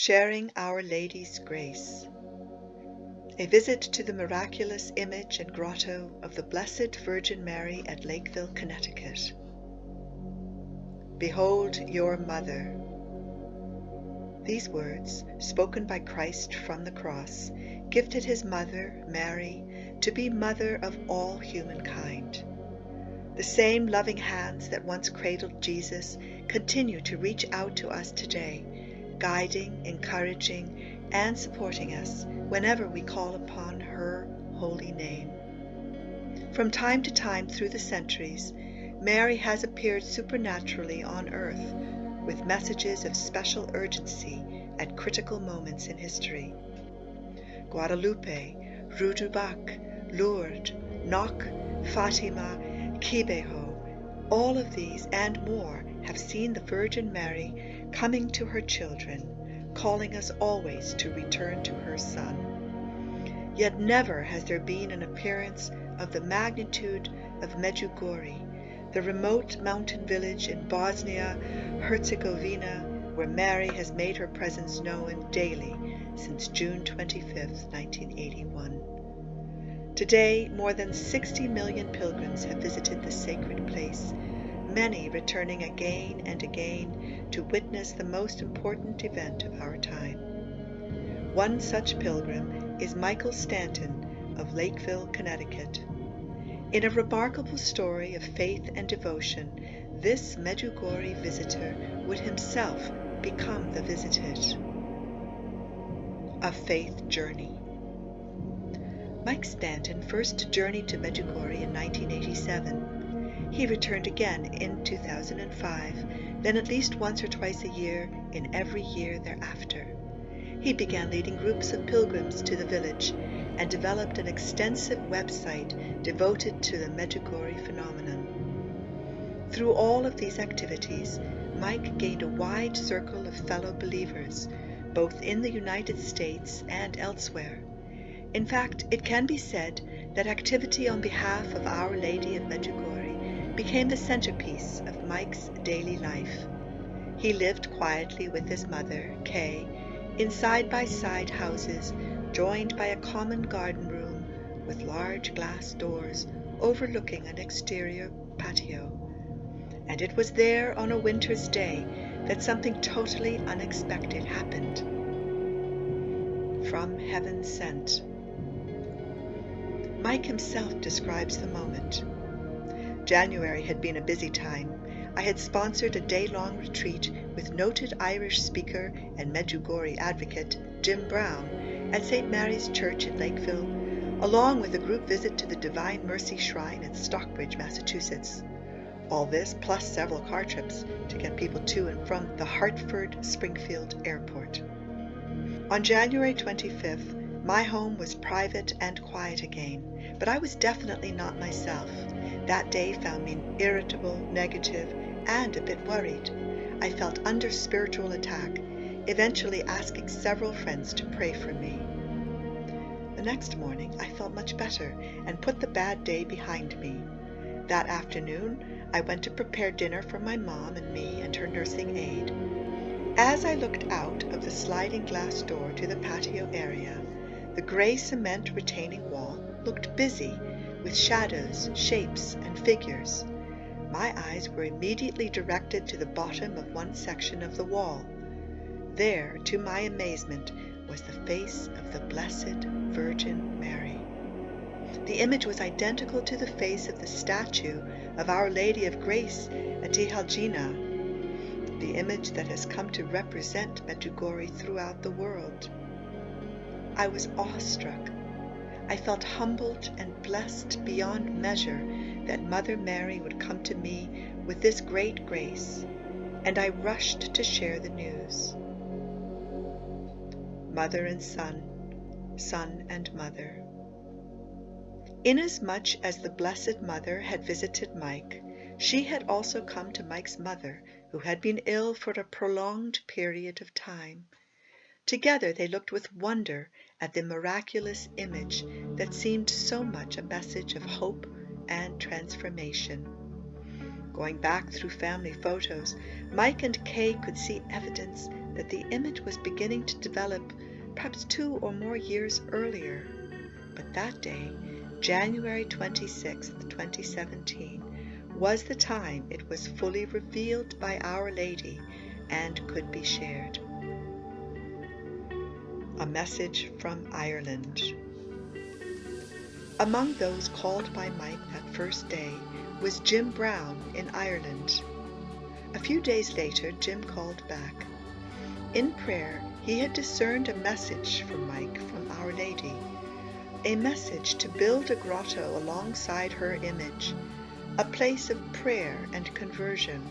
Sharing Our Lady's Grace. A visit to the miraculous image and grotto of the Blessed Virgin Mary at Lakeville, Connecticut. Behold your mother. These words, spoken by Christ from the cross, gifted his mother, Mary, to be mother of all humankind. The same loving hands that once cradled Jesus continue to reach out to us today, guiding, encouraging, and supporting us whenever we call upon her holy name. From time to time through the centuries, Mary has appeared supernaturally on earth with messages of special urgency at critical moments in history. Guadalupe, Rudubac, Lourdes, Knock, Fatima, Kibeho, all of these and more have seen the Virgin Mary coming to her children, calling us always to return to her Son. Yet never has there been an appearance of the magnitude of Medjugorje, the remote mountain village in Bosnia-Herzegovina where Mary has made her presence known daily since June 25, 1981. Today, more than 60 million pilgrims have visited the sacred place, many returning again and again to witness the most important event of our time. One such pilgrim is Michael Stanton of Lakeville, Connecticut. In a remarkable story of faith and devotion, this Medjugorje visitor would himself become the visited. A faith journey. Mike Stanton first journeyed to Medjugorje in 1987. He returned again in 2005, then at least once or twice a year in every year thereafter. He began leading groups of pilgrims to the village and developed an extensive website devoted to the Medjugorje phenomenon. Through all of these activities, Mike gained a wide circle of fellow believers, both in the United States and elsewhere. In fact, it can be said that activity on behalf of Our Lady of Medjugorje became the centerpiece of Mike's daily life. He lived quietly with his mother, Kay, in side-by-side houses joined by a common garden room with large glass doors overlooking an exterior patio. And it was there on a winter's day that something totally unexpected happened. From heaven sent. Mike himself describes the moment. January had been a busy time. I had sponsored a day-long retreat with noted Irish speaker and Medjugorje advocate Jim Brown at St. Mary's Church in Lakeville, along with a group visit to the Divine Mercy Shrine in Stockbridge, Massachusetts. All this plus several car trips to get people to and from the Hartford-Springfield airport. On January 25th, my home was private and quiet again, but I was definitely not myself. That day found me irritable, negative, and a bit worried. I felt under spiritual attack, eventually asking several friends to pray for me. The next morning, I felt much better and put the bad day behind me. That afternoon, I went to prepare dinner for my mom and me and her nursing aide. As I looked out of the sliding glass door to the patio area, the gray cement retaining wall looked busy with shadows, shapes, and figures. My eyes were immediately directed to the bottom of one section of the wall. There, to my amazement, was the face of the Blessed Virgin Mary. The image was identical to the face of the statue of Our Lady of Grace at Tihalgina, the image that has come to represent Medjugorje throughout the world. I was awestruck. I felt humbled and blessed beyond measure that Mother Mary would come to me with this great grace, and I rushed to share the news. Mother and son, son and mother. Inasmuch as the Blessed Mother had visited Mike, she had also come to Mike's mother, who had been ill for a prolonged period of time. Together they looked with wonder at the miraculous image that seemed so much a message of hope and transformation. Going back through family photos, Mike and Kay could see evidence that the image was beginning to develop perhaps 2 or more years earlier. But that day, January 26th, 2017, was the time it was fully revealed by Our Lady and could be shared. A message from Ireland. Among those called by Mike that first day was Jim Brown in Ireland. A few days later, Jim called back. In prayer, he had discerned a message from Mike from Our Lady, a message to build a grotto alongside her image, a place of prayer and conversion.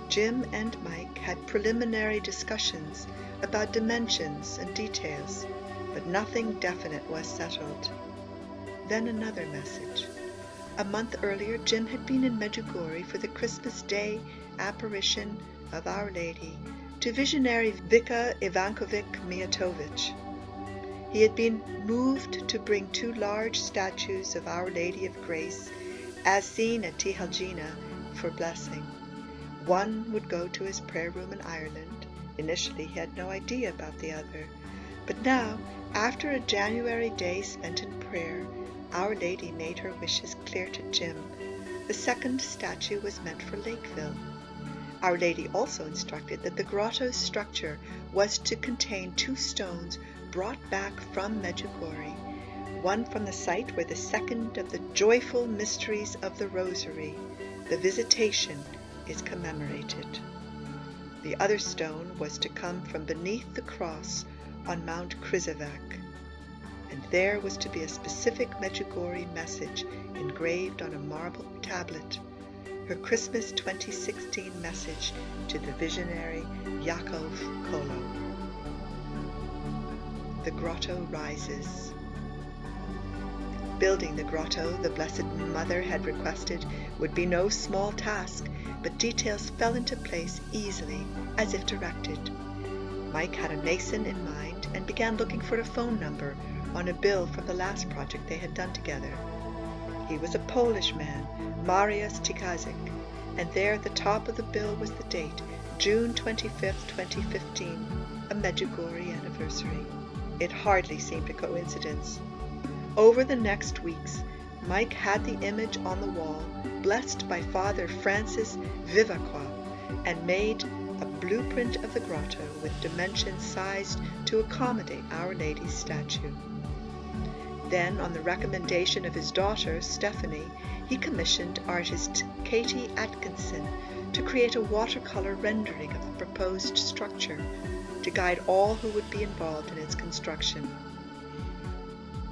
Jim and Mike had preliminary discussions about dimensions and details, but nothing definite was settled. Then another message. A month earlier, Jim had been in Medjugorje for the Christmas Day apparition of Our Lady to visionary Vika Ivankovic Mijatovic. He had been moved to bring 2 large statues of Our Lady of Grace, as seen at Tihalgina, for blessing. One would go to his prayer room in Ireland. Initially, he had no idea about the other. But now, after a January day spent in prayer, Our Lady made her wishes clear to Jim. The second statue was meant for Lakeville. Our Lady also instructed that the grotto's structure was to contain 2 stones brought back from Medjugorje, one from the site where the second of the joyful mysteries of the Rosary, the Visitation, is commemorated. The other stone was to come from beneath the cross on Mount Križevac, and there was to be a specific Medjugorje message engraved on a marble tablet, her Christmas 2016 message to the visionary Yakov Kolo. The grotto rises. Building the grotto the Blessed Mother had requested would be no small task, but details fell into place easily, as if directed. Mike had a mason in mind and began looking for a phone number on a bill from the last project they had done together. He was a Polish man, Mariusz Tikazik, and there at the top of the bill was the date, June 25th, 2015, a Medjugorje anniversary. It hardly seemed a coincidence. Over the next weeks, Mike had the image on the wall, blessed by Father Francis Vivacqua, and made a blueprint of the grotto with dimensions sized to accommodate Our Lady's statue. Then, on the recommendation of his daughter, Stephanie, he commissioned artist Katie Atkinson to create a watercolor rendering of the proposed structure to guide all who would be involved in its construction.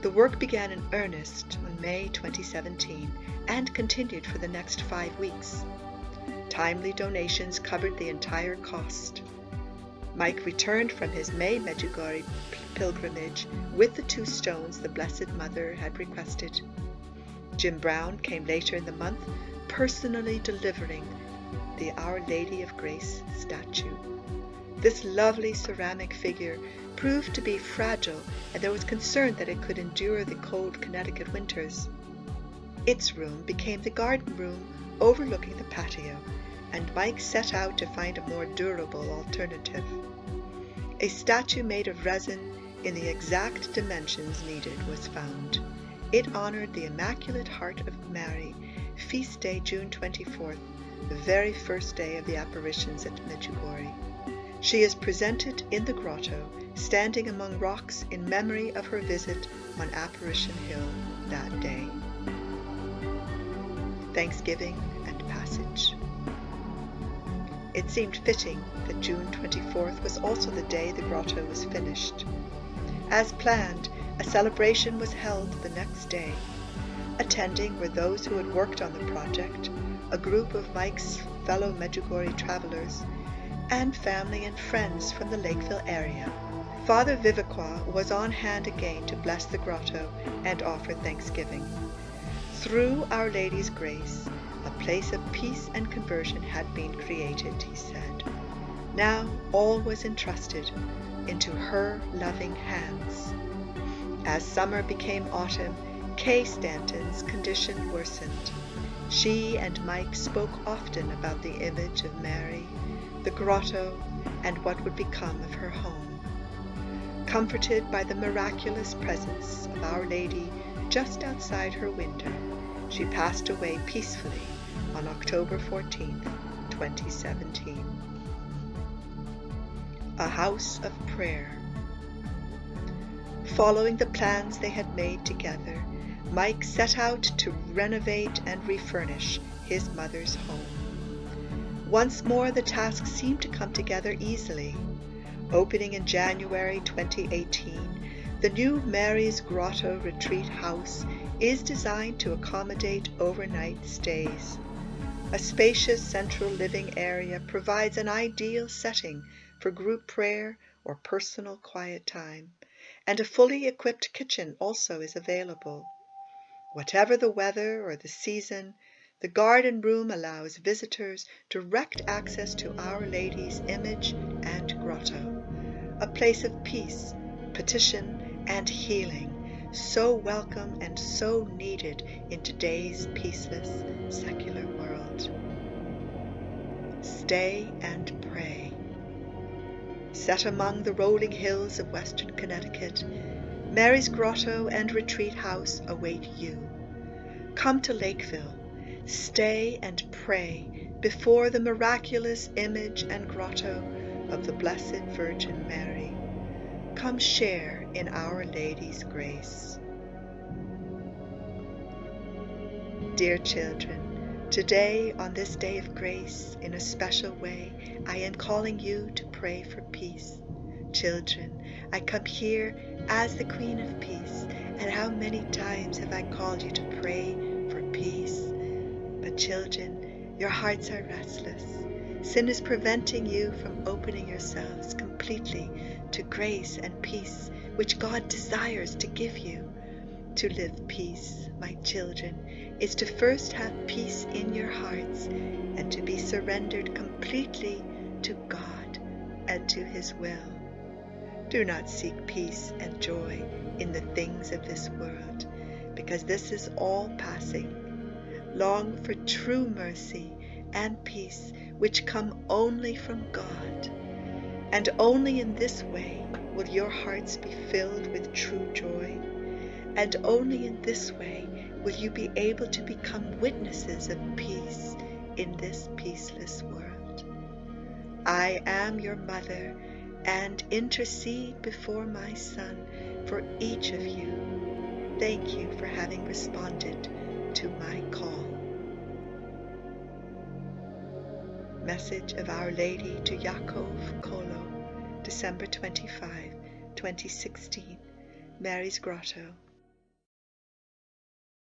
The work began in earnest on May 2017 and continued for the next 5 weeks. Timely donations covered the entire cost. Mike returned from his May Medjugorje pilgrimage with the 2 stones the Blessed Mother had requested. Jim Brown came later in the month, personally delivering the Our Lady of Grace statue. This lovely ceramic figure proved to be fragile, and there was concern that it could endure the cold Connecticut winters. Its room became the garden room overlooking the patio, and Mike set out to find a more durable alternative. A statue made of resin in the exact dimensions needed was found. It honored the Immaculate Heart of Mary, feast day June 24th, the very first day of the apparitions at Medjugorje. She is presented in the grotto, standing among rocks in memory of her visit on Apparition Hill that day. Thanksgiving and Passage. It seemed fitting that June 24th was also the day the grotto was finished. As planned, a celebration was held the next day. Attending were those who had worked on the project, a group of Mike's fellow Medjugorje travelers, and family and friends from the Lakeville area. Father Vivacqua was on hand again to bless the grotto and offer thanksgiving. Through Our Lady's grace, a place of peace and conversion had been created, he said. Now all was entrusted into her loving hands. As summer became autumn, Kay Stanton's condition worsened. She and Mike spoke often about the image of Mary, the grotto, and what would become of her home. Comforted by the miraculous presence of Our Lady just outside her window, she passed away peacefully on October 14th, 2017. A house of prayer. Following the plans they had made together, Mike set out to renovate and refurnish his mother's home. Once more, the task seemed to come together easily. Opening in January 2018, the new Mary's Grotto Retreat House is designed to accommodate overnight stays. A spacious central living area provides an ideal setting for group prayer or personal quiet time, and a fully equipped kitchen also is available. Whatever the weather or the season, the garden room allows visitors direct access to Our Lady's image and grotto, a place of peace, petition, and healing, so welcome and so needed in today's peaceless, secular world. Stay and pray. Set among the rolling hills of western Connecticut, Mary's Grotto and Retreat House await you. Come to Lakeville, stay and pray before the miraculous image and grotto of the Blessed Virgin Mary. Come share in Our Lady's grace. Dear children, today, on this day of grace, in a special way, I am calling you to pray for peace. Children, I come here as the Queen of Peace, and how many times have I called you to pray for peace? But children, your hearts are restless. Sin is preventing you from opening yourselves completely to grace and peace, which God desires to give you. To live peace, my children, is to first have peace in your hearts and to be surrendered completely to God and to His will. Do not seek peace and joy in the things of this world, because this is all passing. Long for true mercy and peace, which come only from God. And only in this way will your hearts be filled with true joy. And only in this way will you be able to become witnesses of peace in this peaceless world. I am your mother, and intercede before my Son for each of you. Thank you for having responded to my call. Message of Our Lady to Yaakov Kolo, December 25, 2016, Mary's Grotto,